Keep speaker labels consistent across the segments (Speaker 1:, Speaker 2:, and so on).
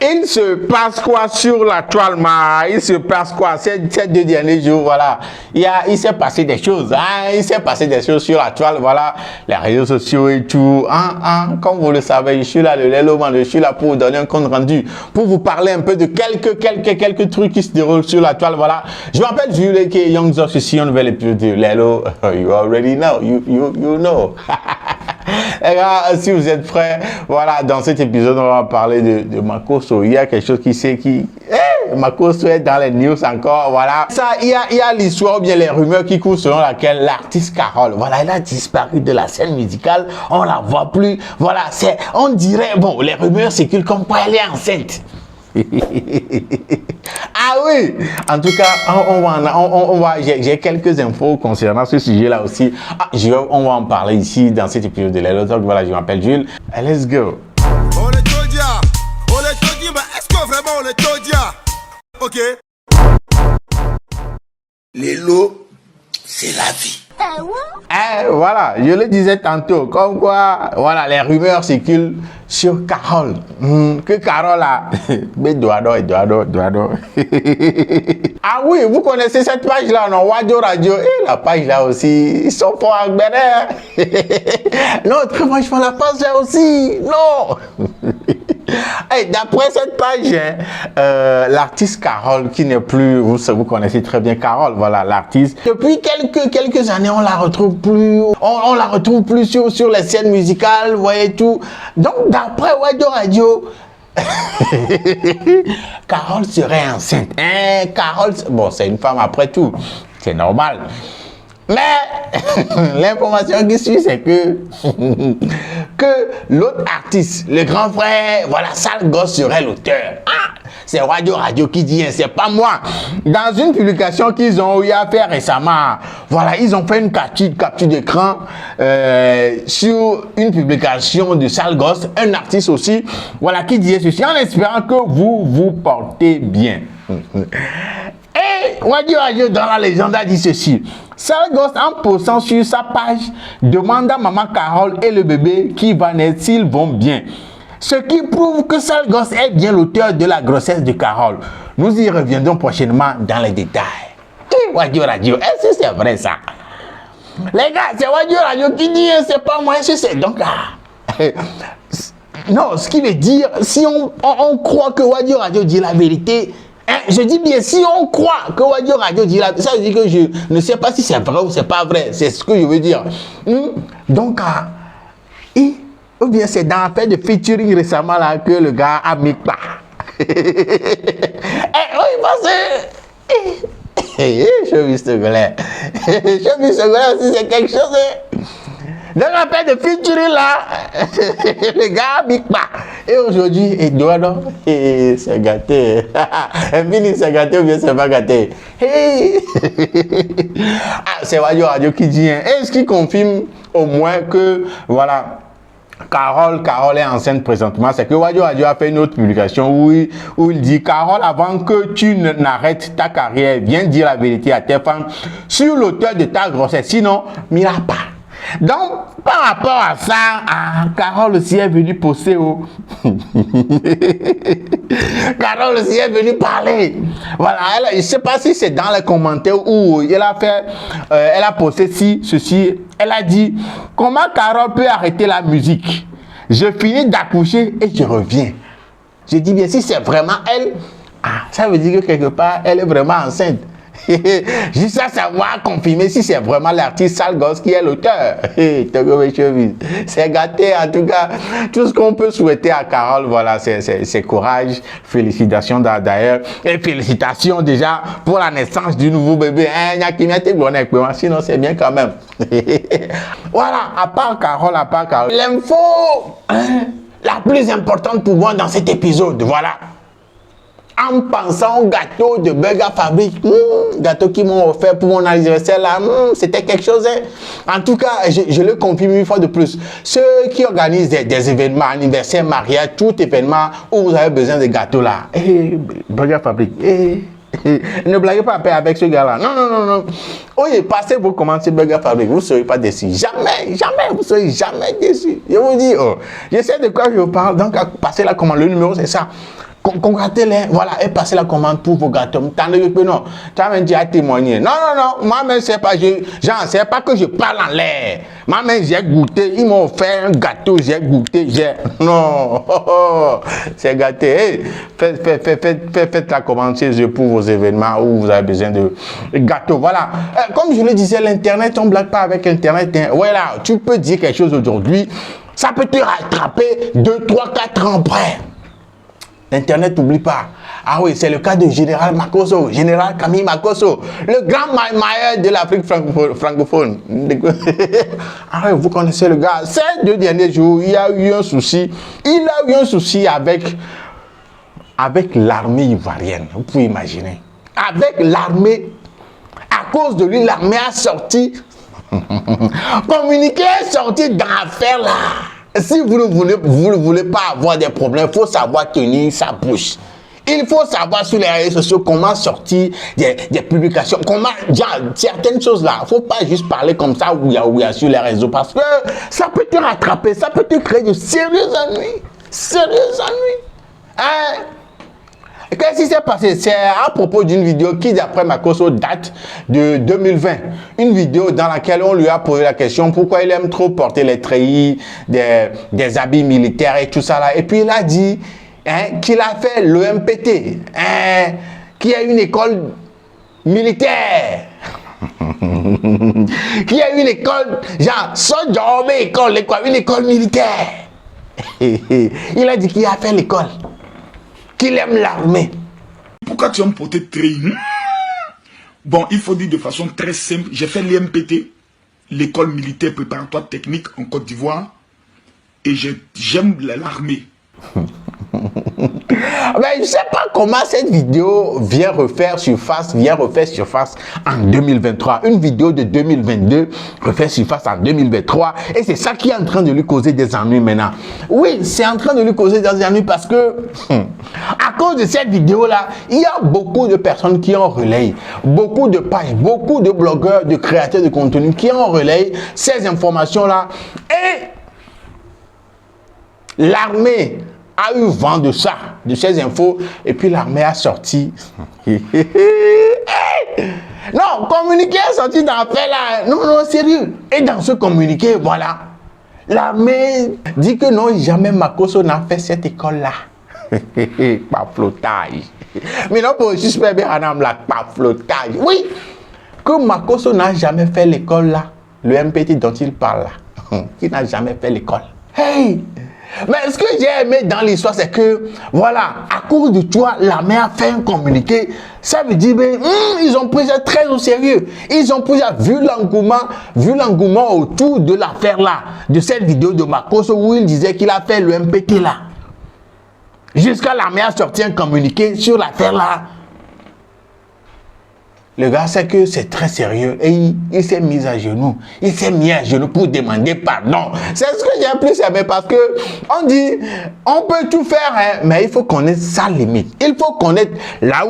Speaker 1: il se passe quoi sur la toile, il se passe quoi ces 2 derniers jours, voilà. Il s'est passé des choses, hein, il s'est passé des choses sur la toile, voilà, les réseaux sociaux et tout, comme vous le savez, je suis là, le Lelo, je suis là pour vous donner un compte rendu, pour vous parler un peu de quelques trucs qui se déroulent sur la toile, voilà. Je m'appelle Jules et Young Zox, ici un nouvel épisode de Lelo, you already know, you know. Et là, si vous êtes prêts, voilà, dans cet épisode, on va parler de Makosso. Il y a quelque chose Makosso est dans les news encore, voilà. Ça, il y a l'histoire ou bien les rumeurs qui courent selon laquelle l'artiste Carole, voilà, elle a disparu de la scène musicale, on la voit plus, voilà, on dirait, bon, les rumeurs circulent comme quoi elle est enceinte. Ah oui, en tout cas, j'ai quelques infos concernant ce sujet-là aussi. On va en parler ici dans cet épisode de Lelo Talk. Voilà, je m'appelle Jules. Let's go.
Speaker 2: On est Todia, mais est-ce que vraiment on est Todia? Ok. Lelo, c'est la vie.
Speaker 1: Voilà, je le disais tantôt, comme quoi, voilà, les rumeurs circulent sur Carole. Que Carole a... Mais Douado. Ah oui, vous connaissez cette page-là, non? Wadio Radio. Et la page-là aussi, ils sont forts à non, très franchement, la page-là aussi, non. Hey, d'après cette page, l'artiste Carole, qui n'est plus, vous connaissez très bien Carole, voilà, l'artiste. Depuis quelques années, on la retrouve plus, on la retrouve plus sur les scènes musicales, vous voyez tout. Donc, d'après Wadio Radio, Carole serait enceinte. Carole, bon, c'est une femme après tout, c'est normal. Mais l'information qui suit, c'est que l'autre artiste, le grand frère, voilà, Sale Gosse serait l'auteur. C'est Radio qui dit, c'est pas moi. Dans une publication qu'ils ont eu à faire récemment, voilà, ils ont fait une capture d'écran sur une publication de Sale Gosse, un artiste aussi, voilà, qui disait ceci, en espérant que vous vous portez bien. Et Radio dans la légende a dit ceci. Sale Gosse, en posant sur sa page, demande à maman Carole et le bébé qui va naître s'ils vont bien. Ce qui prouve que Sale Gosse est bien l'auteur de la grossesse de Carole. Nous y reviendrons prochainement dans les détails. Et Radio, est-ce que c'est vrai ça? Les gars, c'est Radio qui dit, c'est pas moi, est-ce que c'est donc non, ce qui veut dire, si on croit que Radio dit la vérité, je dis bien, si on croit que Radio dit la vérité, ça veut dire que je ne sais pas si c'est vrai ou c'est pas vrai, c'est ce que je veux dire. Donc, ou bien c'est dans l'affaire de featuring récemment là que le gars a mis pas. Oui, parce que... Je vis ce gars-là. Aussi, c'est quelque chose... Dans l'affaire de featuring là, le gars a mis pas. Et aujourd'hui, Eduardo, c'est gâté. Mini, c'est gâté ou bien c'est pas gâté. C'est Radio qui dit. Et ce qui confirme au moins que, voilà, Carole est enceinte présentement, c'est que Radio a fait une autre publication où il dit: Carole, avant que tu n'arrêtes ta carrière, viens dire la vérité à tes fans sur l'auteur de ta grossesse, sinon, mira pas. Donc, par rapport à ça, Carole aussi est venue poster Carole aussi est venue parler. Voilà, je ne sais pas si c'est dans les commentaires où elle a posté ceci. Elle a dit: comment Carole peut arrêter la musique? Je finis d'accoucher et je reviens. Je dis bien, si c'est vraiment elle, ça veut dire que quelque part, elle est vraiment enceinte. Juste à savoir confirmer si c'est vraiment l'artiste Sale Gosse qui est l'auteur. C'est gâté en tout cas. Tout ce qu'on peut souhaiter à Carole, voilà, c'est courage, félicitations d'ailleurs, et félicitations déjà pour la naissance du nouveau bébé. Sinon c'est bien quand même. Voilà, à part Carole, l'info la plus importante pour moi dans cet épisode, voilà. En pensant au gâteau de Burger Fabric, gâteau qu'ils m'ont offert pour mon anniversaire là, c'était quelque chose. En tout cas, je le confirme une fois de plus. Ceux qui organisent des événements, anniversaires, mariage, tout événement où vous avez besoin de gâteaux là, Burger Fabric, ne blaguez pas avec ce gars là. Non. Oui, passez vos commandes sur Burger Fabric, vous ne serez pas déçus. Jamais, vous ne serez jamais déçus. Je vous dis, je sais de quoi je vous parle, donc passez la commande. Le numéro c'est ça. Congratulez-les, voilà, et passez la commande pour vos gâteaux. Tandis que non, tu as même dit à témoigner. Non, moi-même, c'est pas, c'est pas que je parle en l'air. Moi-même, j'ai goûté, ils m'ont offert un gâteau, j'ai goûté, non, c'est gâté. Hey, faites la commande chez eux pour vos événements où vous avez besoin de gâteaux. Voilà, comme je le disais, l'Internet, on ne blague pas avec Internet. Hein. Voilà, tu peux dire quelque chose aujourd'hui, ça peut te rattraper 2, 3, 4 ans après. Internet, n'oublie pas. Ah oui, c'est le cas de Général Makosso, Général Camille Makosso, le grand mailleur de l'Afrique francophone. Ah oui, vous connaissez le gars. Ces 2 derniers jours, il a eu un souci. Il a eu un souci avec l'armée ivoirienne. Vous pouvez imaginer. Avec l'armée, à cause de lui, l'armée a sorti. Communiqué est sorti dans l'affaire là. Si vous ne voulez pas avoir des problèmes, il faut savoir tenir sa bouche. Il faut savoir sur les réseaux sociaux comment sortir des publications, comment certaines choses là. Il ne faut pas juste parler comme ça ouya sur les réseaux parce que ça peut te rattraper, ça peut te créer de sérieux ennuis. Sérieux ennuis. Hein? Qu'est-ce qui s'est passé? C'est à propos d'une vidéo qui, d'après Makosso, date de 2020. Une vidéo dans laquelle on lui a posé la question pourquoi il aime trop porter les treillis, des habits militaires et tout ça là. Et puis il a dit qu'il a fait l'EMPT, qui est une école militaire. Qui a une école, genre, une école militaire. Il a dit qu'il a fait l'école. Qu'il aime l'armée.
Speaker 3: Pourquoi tu aimes porter treillis? Bon, il faut dire de façon très simple, j'ai fait l'IMPT, l'école militaire préparatoire technique en Côte d'Ivoire, et j'aime l'armée.
Speaker 1: Mais je ne sais pas comment cette vidéo vient refaire surface en 2023. Une vidéo de 2022 refait surface en 2023. Et c'est ça qui est en train de lui causer des ennuis maintenant. Oui, c'est en train de lui causer des ennuis parce que, à cause de cette vidéo-là, il y a beaucoup de personnes qui en relayent. Beaucoup de pages, beaucoup de blogueurs, de créateurs de contenu qui en relayent ces informations-là. Et l'armée a eu vent de ça, de ces infos, et puis l'armée a sorti. Non, communiqué est sorti dans l'appel là. Non, sérieux. Et dans ce communiqué, voilà, l'armée dit que non, jamais Makosso n'a fait cette école-là. Pas flottage. Mais non, pour suspect bien, pas flottage. Oui, que Makosso n'a jamais fait l'école là. Le MPT dont il parle là. Qui n'a jamais fait l'école. Hey! Mais ce que j'ai aimé dans l'histoire, c'est que, voilà, à cause de toi, l'armée a fait un communiqué. Ça veut dire, ils ont pris ça très au sérieux. Ils ont pris ça, vu l'engouement autour de l'affaire là, de cette vidéo de Makosso où il disait qu'il a fait le MPT là. Jusqu'à l'armée a sorti un communiqué sur l'affaire là. Le gars sait que c'est très sérieux et il s'est mis à genoux. Il s'est mis à genoux pour demander pardon. C'est ce que j'ai plus aimé parce que on dit, on peut tout faire, hein, mais il faut connaître sa limite. Il faut connaître la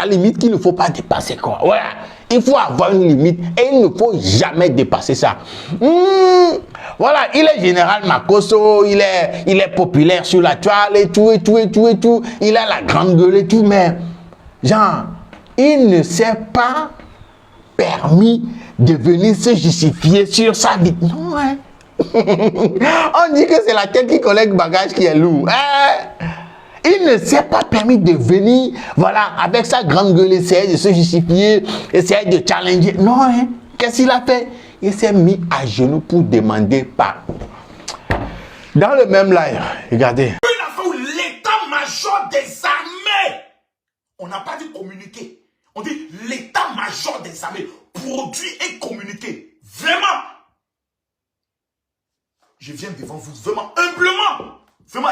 Speaker 1: limite qu'il ne faut pas dépasser, quoi. Voilà. Il faut avoir une limite et il ne faut jamais dépasser ça. Voilà, il est général Makosso, il est populaire sur la toile et tout. Il a la grande gueule et tout, mais genre, il ne s'est pas permis de venir se justifier sur sa vie. Non, hein. On dit que c'est la tête qui collecte bagage qui est lourd. Hein? Il ne s'est pas permis de venir, voilà, avec sa grande gueule, essayer de se justifier, essayer de challenger. Non, hein. Qu'est-ce qu'il a fait? Il s'est mis à genoux pour demander pardon. Dans le même live, regardez.
Speaker 3: Une affaire où l'état-major des armées, on n'a pas dit communiquer. On dit l'état-major des armées produit et communiquer. Vraiment. Je viens devant vous vraiment humblement. Vraiment,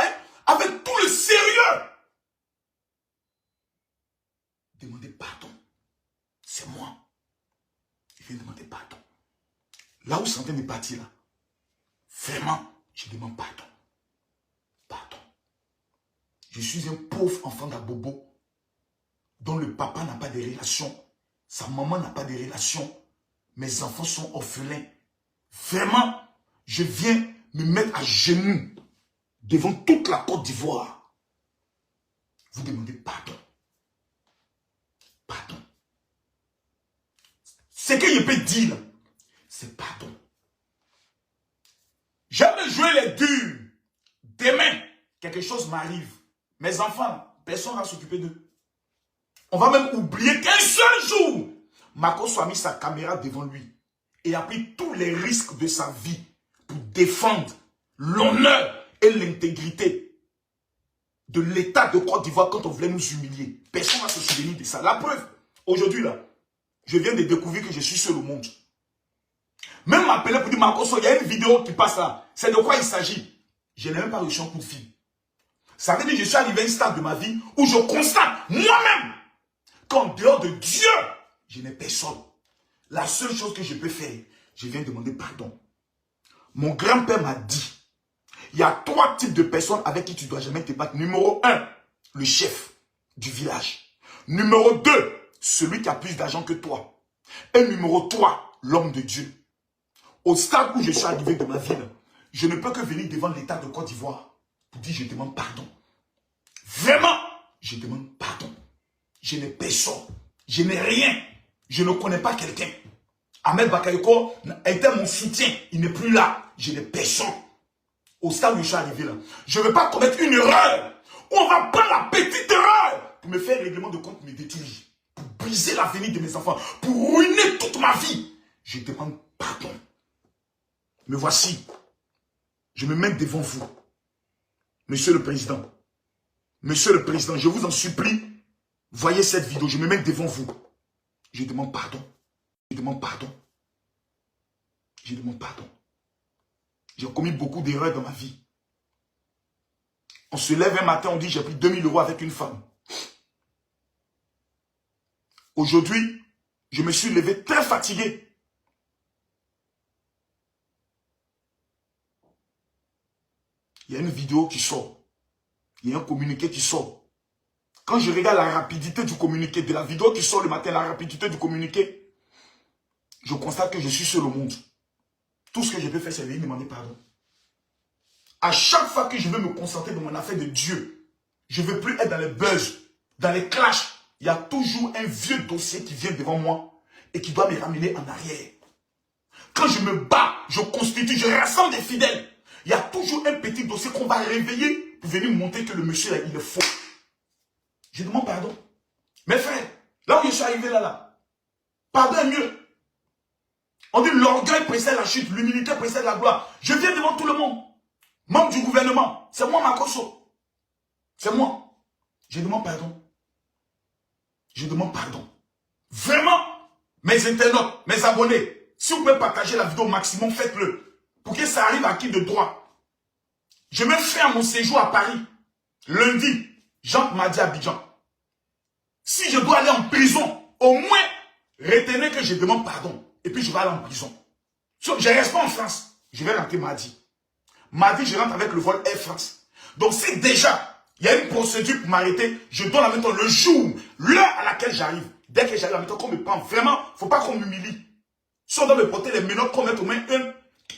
Speaker 3: avec tout le sérieux. Demandez pardon. C'est moi. Je viens demander pardon. Là où c'est en train de partir là. Vraiment, je demande pardon. Pardon. Je suis un pauvre enfant d'Abobo dont le papa n'a pas de relation, sa maman n'a pas de relation, mes enfants sont orphelins. Vraiment, je viens me mettre à genoux devant toute la Côte d'Ivoire, vous demandez pardon. Pardon. Ce que je peux dire, c'est pardon. J'aime jouer les durs. Demain, quelque chose m'arrive. Mes enfants, personne ne va s'occuper d'eux. On va même oublier qu'un seul jour, Makosso a mis sa caméra devant lui et a pris tous les risques de sa vie pour défendre l'honneur et l'intégrité de l'État de Côte d'Ivoire quand on voulait nous humilier. Personne ne va se souvenir de ça. La preuve, aujourd'hui là, je viens de découvrir que je suis seul au monde. Même m'appeler pour dire Makosso, il y a une vidéo qui passe là. C'est de quoi il s'agit? Je n'ai même pas reçu un coup de fil. Ça veut dire que je suis arrivé à un stade de ma vie où je constate moi-même qu'en dehors de Dieu, je n'ai personne. La seule chose que je peux faire, je viens demander pardon. Mon grand-père m'a dit, il y a 3 types de personnes avec qui tu ne dois jamais te battre. Numéro 1, le chef du village. Numéro 2, celui qui a plus d'argent que toi. Et numéro 3, l'homme de Dieu. Au stade où je suis arrivé de ma ville, je ne peux que venir devant l'État de Côte d'Ivoire pour dire je demande pardon. Vraiment, je demande pardon. Je n'ai personne. Je n'ai rien. Je ne connais pas quelqu'un. Ahmed Bakayoko était mon soutien. Il n'est plus là. Je n'ai personne. Au stade où je suis arrivé là, je ne veux pas commettre une erreur. Où on va prendre la petite erreur pour me faire règlement de compte, me détruire. Pour briser l'avenir de mes enfants. Pour ruiner toute ma vie. Je demande pardon. Me voici. Je me mets devant vous. Monsieur le Président. Monsieur le Président, je vous en supplie. Voyez cette vidéo. Je me mets devant vous. Je demande pardon. Je demande pardon. Je demande pardon. J'ai commis beaucoup d'erreurs dans ma vie. On se lève un matin, on dit j'ai pris 2000 € avec une femme. Aujourd'hui, je me suis levé très fatigué. Il y a une vidéo qui sort. Il y a un communiqué qui sort. Quand je regarde la rapidité du communiqué, de la vidéo qui sort le matin, la rapidité du communiqué, je constate que je suis seul au monde. Tout ce que je peux faire, c'est venir demander pardon. À chaque fois que je veux me concentrer dans mon affaire de Dieu, je ne veux plus être dans les buzz, dans les clashs. Il y a toujours un vieux dossier qui vient devant moi et qui doit me ramener en arrière. Quand je me bats, je constitue, je rassemble des fidèles. Il y a toujours un petit dossier qu'on va réveiller pour venir montrer que le monsieur, là, il est faux. Je demande pardon. Mes frères, là où je suis arrivé là, pardon est mieux. On dit l'orgueil précède la chute, l'humilité précède la gloire. Je viens devant tout le monde. Membre du gouvernement, c'est moi Makosso. C'est moi. Je demande pardon. Je demande pardon. Vraiment, mes internautes, mes abonnés, si vous pouvez partager la vidéo au maximum, faites-le. Pour que ça arrive à qui de droit. Je me fais à mon séjour à Paris. Lundi, Jean m'a dit à Abidjan. Si je dois aller en prison, au moins, retenez que je demande pardon. Et puis je vais aller en prison. Je ne reste pas en France. Je vais rentrer mardi. Mardi, je rentre avec le vol Air France. Donc si déjà, il y a une procédure pour m'arrêter, je donne en même temps le jour, l'heure à laquelle j'arrive. Dès que j'arrive en même temps, qu'on me prend. Vraiment, il ne faut pas qu'on m'humilie. Si on doit me porter les menottes, qu'on mette au moins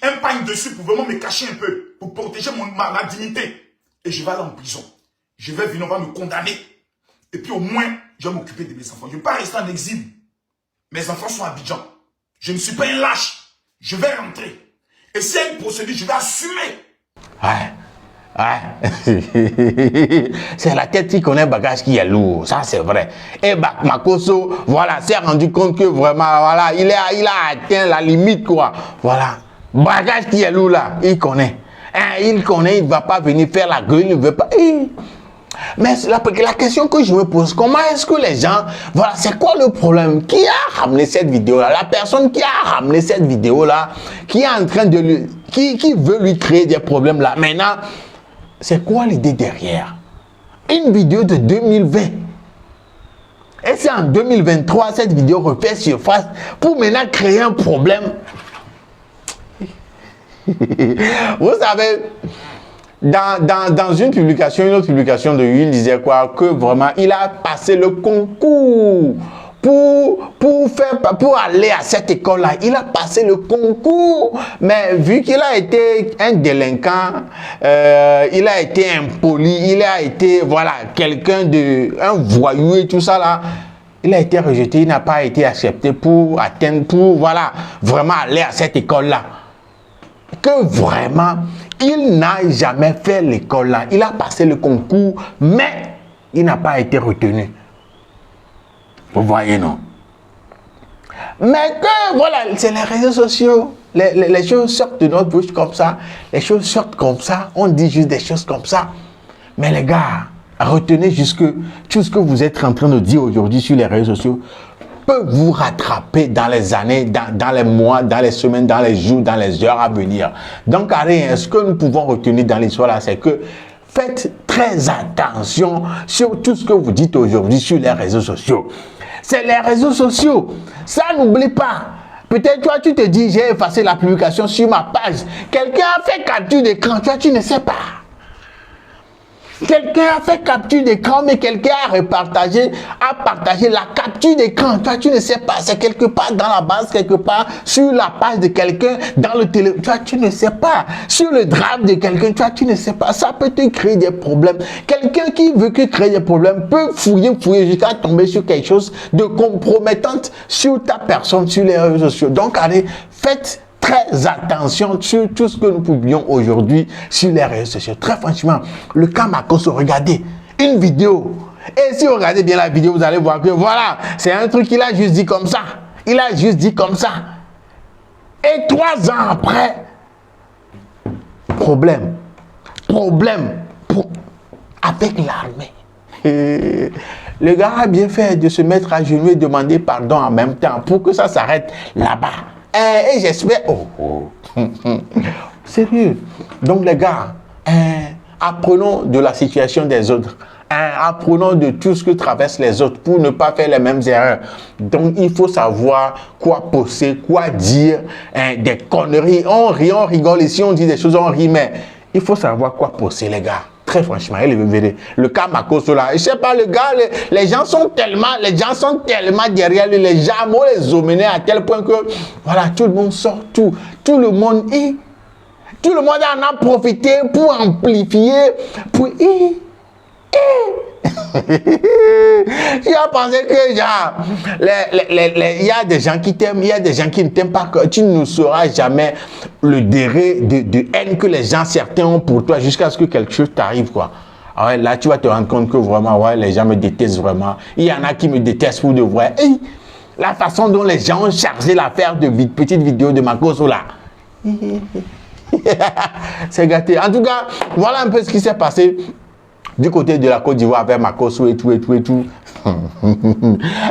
Speaker 3: un pagne dessus pour vraiment me cacher un peu. Pour protéger ma dignité. Et je vais aller en prison. Je vais venir, on va me condamner. Et puis au moins, je vais m'occuper de mes enfants. Je ne vais pas rester en exil. Mes enfants sont à Abidjan. Je ne suis pas un lâche. Je vais rentrer. Et s'il y a une procédure, je vais assumer.
Speaker 1: Ouais. C'est la tête qui connaît le bagage qui est lourd. Ça, c'est vrai. Et Makosso, voilà, s'est rendu compte que vraiment, voilà, il a atteint la limite, quoi. Voilà. Bagage qui est lourd, là, il connaît. Il connaît, il ne va pas venir faire la gueule, il ne veut pas. Mais la question que je me pose, comment est-ce que les gens, voilà, c'est quoi le problème? Qui a ramené cette vidéo-là? La personne qui a ramené cette vidéo-là, qui est en train de lui, qui veut lui créer des problèmes là. Maintenant, c'est quoi l'idée derrière? Une vidéo de 2020. Et c'est en 2023, cette vidéo refait surface pour maintenant créer un problème. Vous savez, dans une autre publication de lui, il disait quoi? Que vraiment, il a passé le concours pour aller à cette école-là, il a passé le concours. Mais vu qu'il a été un délinquant, il a été impoli, il a été, voilà, un voyou et tout ça là, il a été rejeté, il n'a pas été accepté pour atteindre, pour, voilà, vraiment aller à cette école-là. Que vraiment, il n'a jamais fait l'école-là. Il a passé le concours, mais il n'a pas été retenu. Vous voyez, non? Mais que, voilà, c'est les réseaux sociaux. Les choses sortent de notre bouche comme ça. Les choses sortent comme ça. On dit juste des choses comme ça. Mais les gars, retenez jusque tout ce que vous êtes en train de dire aujourd'hui sur les réseaux sociaux peut vous rattraper dans les années, dans les mois, dans les semaines, dans les jours, dans les heures à venir. Donc, allez, ce que nous pouvons retenir dans l'histoire là, c'est que faites très attention sur tout ce que vous dites aujourd'hui sur les réseaux sociaux. C'est les réseaux sociaux. Ça, n'oublie pas. Peut-être toi, tu te dis, j'ai effacé la publication sur ma page. Quelqu'un a fait capture d'écran, toi, tu ne sais pas. Quelqu'un a fait capture d'écran, mais quelqu'un a partagé la capture d'écran. Toi, tu ne sais pas. C'est quelque part dans la base, quelque part sur la page de quelqu'un, dans le téléphone. Toi, tu ne sais pas. Sur le drive de quelqu'un, toi, tu ne sais pas. Ça peut te créer des problèmes. Quelqu'un qui veut que créer des problèmes peut fouiller jusqu'à tomber sur quelque chose de compromettant sur ta personne, sur les réseaux sociaux. Donc, allez, faites très attention sur tout ce que nous publions aujourd'hui sur les réseaux sociaux. Très franchement, le cas Makosso, regardez une vidéo. Et si vous regardez bien la vidéo, vous allez voir que voilà, c'est un truc qu'il a juste dit comme ça. Il a juste dit comme ça. Et 3 ans après, problème avec l'armée. Le gars a bien fait de se mettre à genoux et demander pardon en même temps pour que ça s'arrête là-bas. Et j'espère... Sérieux. Donc les gars, apprenons de la situation des autres. Apprenons de tout ce que traversent les autres pour ne pas faire les mêmes erreurs. Donc il faut savoir quoi poster, quoi dire, des conneries. On rit, on rigole. Ici on dit des choses, on rit, mais il faut savoir quoi poster, les gars. Très franchement, le cas Makosso là, je sais pas, le gars, les gens sont tellement derrière lui, les gens vont les emmener à tel point que, voilà, tout le monde sort, tout le monde en a profité pour amplifier, pour tu as pensé que genre il y a des gens qui t'aiment, il y a des gens qui ne t'aiment pas, que tu ne sauras jamais le degré de haine que les gens certains ont pour toi jusqu'à ce que quelque chose t'arrive, quoi. Ah ouais, là tu vas te rendre compte que vraiment ouais, les gens me détestent vraiment. Il y en a qui me détestent pour de vrai. Et la façon dont les gens ont chargé l'affaire de petite vidéo de Makosso là. C'est gâté. En tout cas, voilà un peu ce qui s'est passé du côté de la Côte d'Ivoire avec Makosso et tout.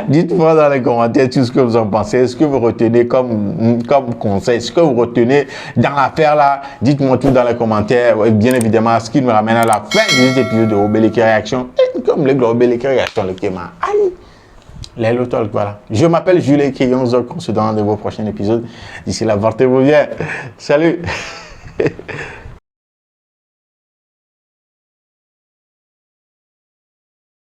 Speaker 1: Dites-moi dans les commentaires tout ce que vous en pensez, ce que vous retenez comme conseil, ce que vous retenez dans l'affaire là. Dites-moi tout dans les commentaires. Bien évidemment, ce qui nous ramène à la fin de cet épisode de Obéliki Réaction. Et comme le Obéliki Réaction, le Kéma. Aïe! Les lotol, voilà. Je m'appelle Jules Kiyonzo, on se donne de vos prochains épisodes. D'ici là, portez-vous bien. Salut!